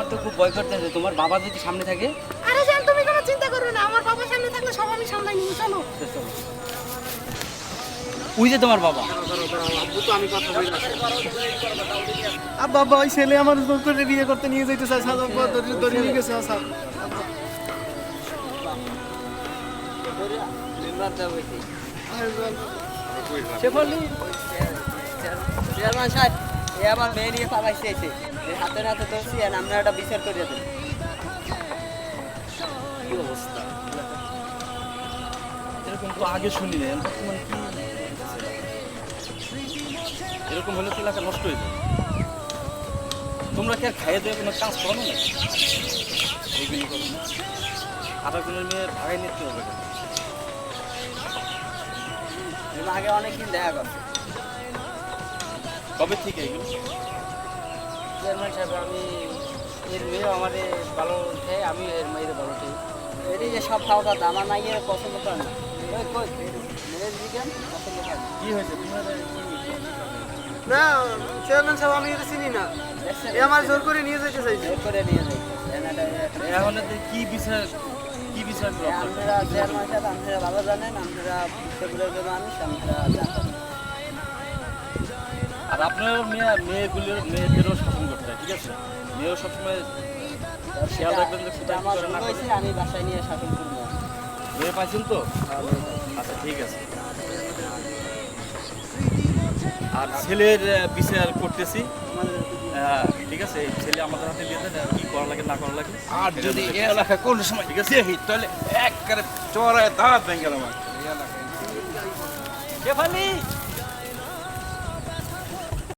তো খুব ভয় করতেছে, তোমার বাবা যদি সামনে থাকে। আরে জান, তুমি কোনো চিন্তা করো না, আমার বাবা সামনে থাকলে সব আমি সামলাই নিব। চলো। ওই যে তোমার বাবা। আব্বা আব্বা, ওই ছেলে আমার জোর করে বিয়ে করতে নিয়ে যাইতে চাই, ধরে নিয়ে গেছে স্যার। শেফালি, চেয়ারম্যান সাহেব, এ আমার মেয়ে নিয়ে পালাইছে এসে, হাতে নাতে ধরছি, আর আমরা একটা বিচার করিয়া দেন। কি অবস্থা! এরকম তো আগে শুনি না, বর্তমানে কি এরকম হলে তো এলাকা নষ্ট হয়ে যাবে। তোমরা কি আর খাইয়ে দেবে কোনো চান্স পাও না? এইগুলি করো না, আধা দিনের মেয়ে ভাগাই নিতে হবে। এগুলো আগে অনেকদিন দেখা করছে। কবে থেকে এগুলো? চেয়ারম্যান সাহেব, আমি এর মেয়ে আমার ভালো উঠে, আমি এর মেয়ের ভালো উঠে। এটাই যে সব খাওয়া কথা, আমার মাইয়ের পছন্দ করে না। ওই কই মেয়ের দিকে পছন্দ করে না। কি হয়েছে তোমার? না চেয়ারম্যান সাহেব, আমি এটা চিনি না, দেখছেন? এ আমার জোর করে নিয়ে যেতে চাইছে। জোর করে নিয়ে যাই। এখন এতে কি বিষয়, কি বিষয় করো আপনারা? আপনারা চেয়ারম্যান সাহেব, আপনারা ভালো জানেন, আপনারা বিশ্ববিদ্যালয়ের মানুষ, আপনারা জানেন। আর আপনার মেয়েদেরও শাসন করতে হয়, ঠিক আছে? মেয়েও সবসময় খেয়াল রাখবেন যে কোথায় কি আমার করে না ভুল করে। হয়েছে, আমি বাসায় নিয়ে শাসন করবো। মেয়ে পাইছেন তো? আচ্ছা, ঠিক আছে। আর ছেলের বিচার করতেছি, ঠিক আছে? এই ছেলে আমাদের হাতে দিয়ে দেন, কি করা লাগে না করা লাগে। আর যদি এই এলাকায় কোন সময় ঠিক আছে তাহলে এক করে চড়ায় দাঁড়াত ভেঙে গেলাম। শেফালি,